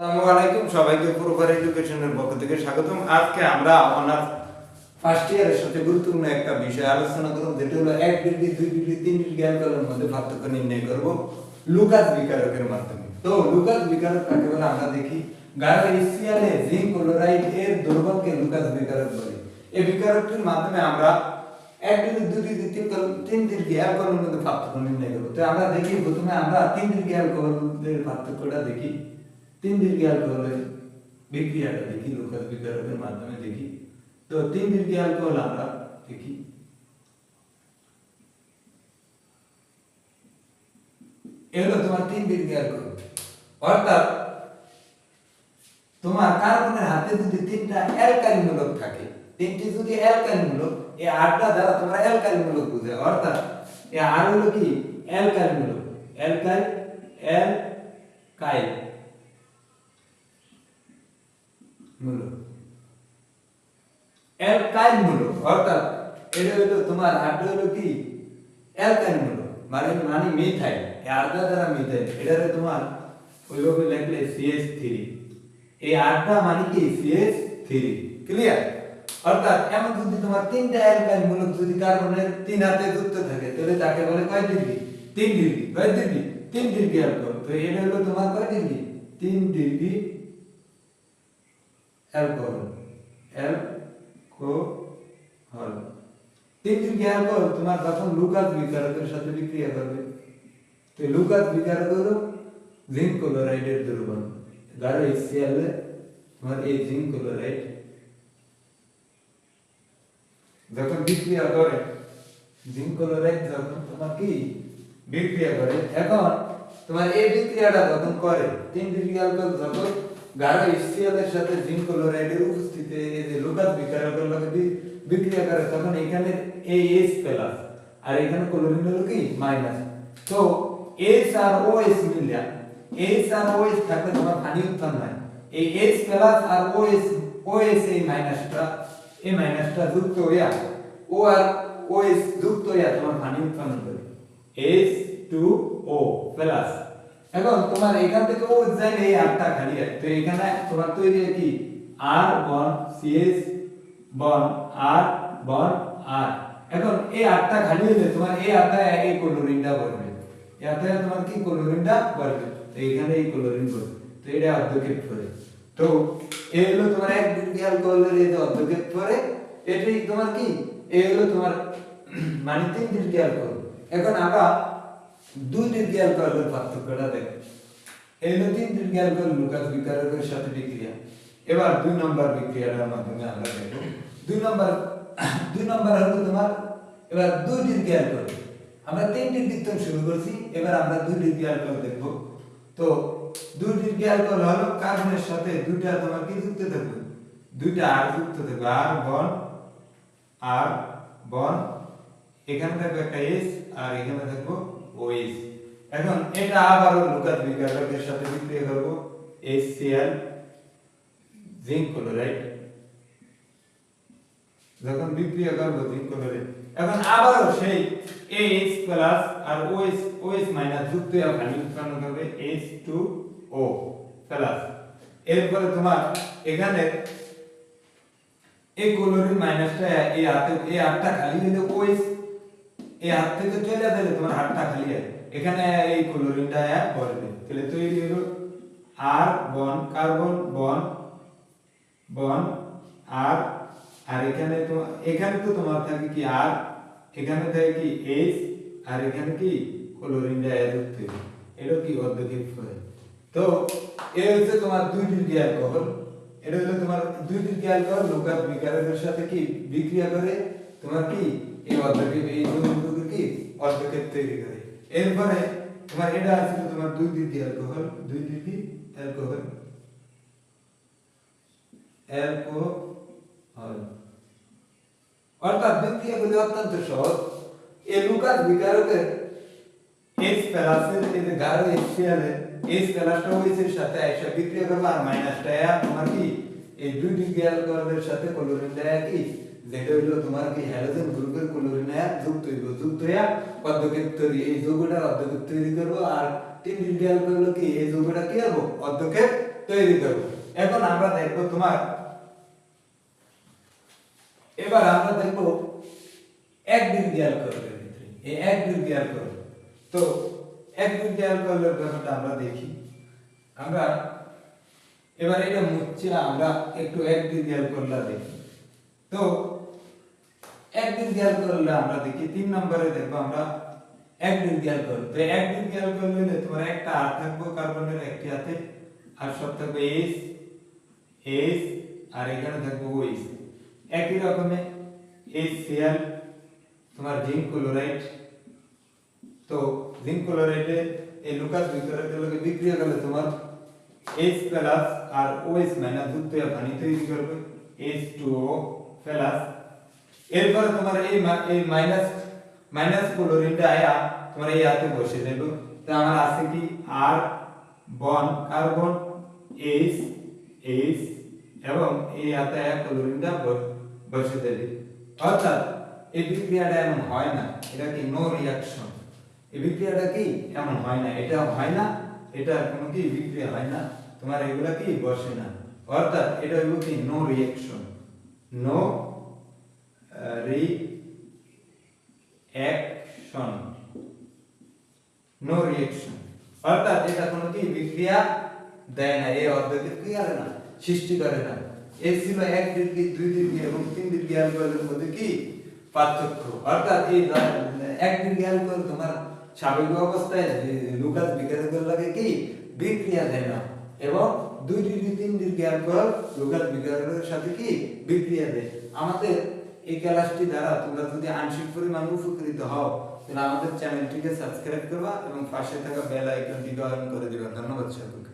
আসসালামু আলাইকুম, সবাইকে প্রপার এডুকেশনের পক্ষ থেকে স্বাগতম। আজকে আমরা অনার্স ফার্স্ট ইয়ারের সাথে গুরুত্বপূর্ণ একটা বিষয় আলোচনা করব, যেটা হলো 1 ডিগ্রি 2 ডিগ্রি 3 ডিগ্রি অ্যালকোহলের মধ্যে পার্থক্য নির্ণয় করব লুকাস বিকারকের মাধ্যমে। তো লুকাস বিকারক কাকে বলে আমরা দেখি। গাঢ় HCl এ জিঙ্ক ক্লোরাইড এর দ্রবণকে লুকাস বিকারক বলে। এই বিকারকটির মাধ্যমে আমরা 1 ডিগ্রি 2 ডিগ্রি 3 ডিগ্রি অ্যালকোহলের মধ্যে পার্থক্য নির্ণয় করব। তো আমরা দেখি প্রথমে আমরা 3 ডিগ্রি অ্যালকোহলের পার্থক্যটা দেখি। 3 ডিগ্রি অ্যালকোহলের বিক্রিয়াটা দেখি লুকাস বিকারকের মাধ্যমে দেখি। তো 3 ডিগ্রি অ্যালকোহল আমরা দেখি। এগুলো তোমার 3 ডিগ্রি অ্যালকোহল, অর্থাৎ তোমার কার্বনের হাতে যদি 3টা অ্যালকাইল মূলক থাকে, 3টি যদি অ্যালকাইল মূলক, এই 8টা দ্বারা তোমরা অ্যালকাইল মূলক বোঝায়, অর্থাৎ এই আর হলো কি অ্যালকাইল মূলক। অ্যালকাইল অ্যালকাইল মূলক, অ্যালকাইল মূলক, অর্থাৎ এটা হলো তোমার আটটা হলো কি অ্যালকাইল মূলক, মানে মিথাইল। এই আটটা দ্বারা মিথাইল, এটারে তোমার ওইভাবে লিখলে CH3। এই আটটা মানে কি CH3, ক্লিয়ার? অর্থাৎ এমন যদি তোমার 3টা অ্যালকাইল মূলক যদি কার্বনের 3 হাতে যুক্ত থাকে, তাহলে তাকে বলে কয় ডিগ্রি? 3 ডিগ্রি। কয় ডিগ্রি? 3 degree alcohol. তো এটা হলো তোমার কয় degree? 3 degree alcohol. Alcohol 3 degree alcohol তোমার যখন লুকাস বিকারকের সাথে বিক্রিয়া করবে, তো লুকাস বিকারক হলো জিঙ্ক ক্লোরাইডের দ্রবণ। গাঢ় HCl এ তোমার এই জিঙ্ক ক্লোরাইড যখন বিক্রিয়া করে, জিঙ্ক ক্লোরাইড যখন তোমার কি বিক্রিয়া করে, এখন তোমার এই বিক্রিয়াটা যখন করে 3 ডিগ্রি অ্যালকোহল যখন গাঢ় HCl এর সাথে জিঙ্ক ক্লোরাইডের উপস্থিতিতে এই যে লুকাস বিকারকের লগে বিক্রিয়া করে, তখন এখানে এই H প্লাস আর এখানে ক্লোরিন হলো কি মাইনাস। তো H আর OH মিলিয়া, H আর OH থাকলে তোমার পানি উৎপন্ন হয়। এই H প্লাস আর OH এই মাইনাসটা যুক্ত হইয়া O আর OH যুক্ত হইয়া তোমার পানি উৎপন্ন করে H2O প্লাস। এখন তোমার এখান থেকে ও যাইলে এই আটটা খালি হয়, তো এখানে তোমার তৈরি হয় কি R bond CH bond R bond R। এখন এই আটটা খালি হলে তোমার এই আটটা এই ক্লোরিনটা বলবে, এই আটটা তোমার কি ক্লোরিনটা বলবে, তো এখানে এই ক্লোরিন বলবে, তো এটা অর্ধক্ষেপ করে। তো এই হলো তোমার 1 ডিগ্রি অ্যালকোহলের এই যে অর্ধক্ষেপ করে, এটাই তোমার কি এই হলো তোমার মানে 3 ডিগ্রি অ্যালকোহল। এখন আমরা 2 ডিগ্রি অ্যালকোহলের পার্থক্যটা দেখো। এই হলো 3 ডিগ্রি অ্যালকোহল লুকাস বিকারকের সাথে বিক্রিয়া। এবার 2 নম্বর বিক্রিয়াটার মাধ্যমে আমরা দেখব। 2 নম্বর হলো তোমার এবার 2 ডিগ্রি অ্যালকোহল। আমরা 3 ডিগ্রি থেকে শুরু করছি, এবার আমরা 2 ডিগ্রি অ্যালকোহল দেখব। তো 2 ডিগ্রি অ্যালকোহল হলো কার্বনের সাথে দুইটা তোমার কি যুক্ত থাকবে, দুইটা আর যুক্ত থাকবে, আর বন্ড এখানে থাকবে একটা S আর এখানে থাকবে OH। এখন এটা আবারও লুকাস বিকারকের সাথে বিক্রিয়া করব, HCl জিঙ্ক ক্লোরাইড যখন বিক্রিয়া করব জিঙ্ক ক্লোরাইড, এখন আবারও সেই H প্লাস আর OH মাইনাস যুক্ত হয়ে পানি উৎপন্ন করবে H2O প্লাস। এরপরে তোমার এখানে এই ক্লোরিন মাইনাসটা এই হাতটা খালি হলে OH এই হাত থেকে চলে গেলে তোমার হাতটা খালি হয়, এখানে এই ক্লোরিনটা পড়বে, তাহলে তৈরি হলো R bond carbon bond R, আর এখানে তো তোমার থাকে কি R, এখানে থাকে কি H, আর এখানে কি ক্লোরিনটা যুক্ত হবে, এটা কি অর্ধক্ষেপ হয়। তো এই হচ্ছে তোমার 2 ডিগ্রি অ্যালকোহল। এটা হলো তোমার 2 ডিগ্রি অ্যালকোহল লুকাস বিকারকের সাথে কি বিক্রিয়া করে তোমার কি এই অর্ধক্ষেপ, এই যৌগগুলো কি অর্ধক্ষেপ তৈরি করে। এরপরে তোমার এটা আছে তোমার 2 ডিগ্রি অ্যালকোহল, 2 ডিগ্রি অ্যালকোহল অর্থাৎ বিক্রিয়াগুলি অত্যন্ত সহজ। এই লুকাস বিকারকের H প্লাসের এই যে গাঢ় HCl এর H প্লাসটা OH এর সাথে এসে বিক্রিয়া করবে, আর মাইনাসটা তোমার কি এই 2 ডিগ্রি অ্যালকোহলের সাথে ক্লোরিনটা কি যেটা হলো তোমার কি হ্যালোজেন গ্রুপের ক্লোরিন যুক্ত হইয়া অর্ধক্ষেপ তৈরি, এই যৌগটার অর্ধক্ষেপ তৈরি করব, আর 3 ডিগ্রি অ্যালকোহল কি এই যৌগটা কি হবে অর্ধক্ষেপ তৈরি করব। এখন আমরা দেখব তোমার এবার আমরা দেখব এক ডিগ্রি অ্যালকোহলের ভিতরে এই এক ডিগ্রি অ্যালকোহল। তো এক ডিগ্রি অ্যালকোহলের ব্যাপারটা আমরা দেখি। আমরা এবার এটা মুছে আমরা একটু এক ডিগ্রি অ্যালকোহলটা দেখি। তো এক ডিগ্রি অ্যালকোহলটা আমরা দেখি 3 নম্বরে দেখব আমরা এক ডিগ্রি অ্যালকোহল। তো এক ডিগ্রি অ্যালকোহল হলে তোমার একটা আর থাকবে কার্বনের একটি হাতে, আর সব থাকবে এইচ আর এখানে থাকবে ওইচ। একই রকমে HCl তোমার জিঙ্ক ক্লোরাইড। তো জিঙ্ক ক্লোরাইডে এই লুকাস বিক্রিয়ার লগে বিক্রিয়া করলে তোমার H+ আর OH- যুক্ত হয়ে পানি তৈরি করবে H2O+। এরপরে তোমার এই মাইনাস ক্লোরিনটা আয়া তোমার এই হাতে বসে দেব। তো আমার আছে কি আর কার্বন H এবং এই হাতে আয়া ক্লোরিনটা বসে দেবে। অর্থাৎ এই বিক্রিয়াটা এমন হয় না, এটা কি নো রিঅ্যাকশন। এই বিক্রিয়াটা কি এমন হয় না, এটা হয় না, এটা কোনো কি বিক্রিয়া হয় না, তোমার এগুলা কি বসে না। অর্থাৎ এটা হলো কি no reaction, no reaction, no reaction. অর্থাৎ এটা কোনো কি বিক্রিয়া দেয় না, এই অর্ধেকের কি করে না, সৃষ্টি করে না। এই ছিল 1 ডিগ্রি 2 ডিগ্রি এবং 3 ডিগ্রি অ্যালকোহলের মধ্যে কি পার্থক্য। অর্থাৎ এই 1 ডিগ্রি অ্যালকোহল তোমার স্বাভাবিক অবস্থায় লুকাস বিক্রিয়া লাগে কি বিক্রিয়া দেয় না, এবং 2 ডিগ্রি 3 ডিগ্রি অ্যালকোহল লুকাস বিক্রিয়ার সাথে কি বিক্রিয়া দেয়। আমাদের এই ক্লাসটি দ্বারা তোমরা যদি আংশিক পরিমাণ উপকৃত হও তাহলে আমাদের চ্যানেলটিকে সাবস্ক্রাইব করবা এবং পাশে থাকা বেল আইকনটিকে অন করে দিবা। ধন্যবাদ সকলকে।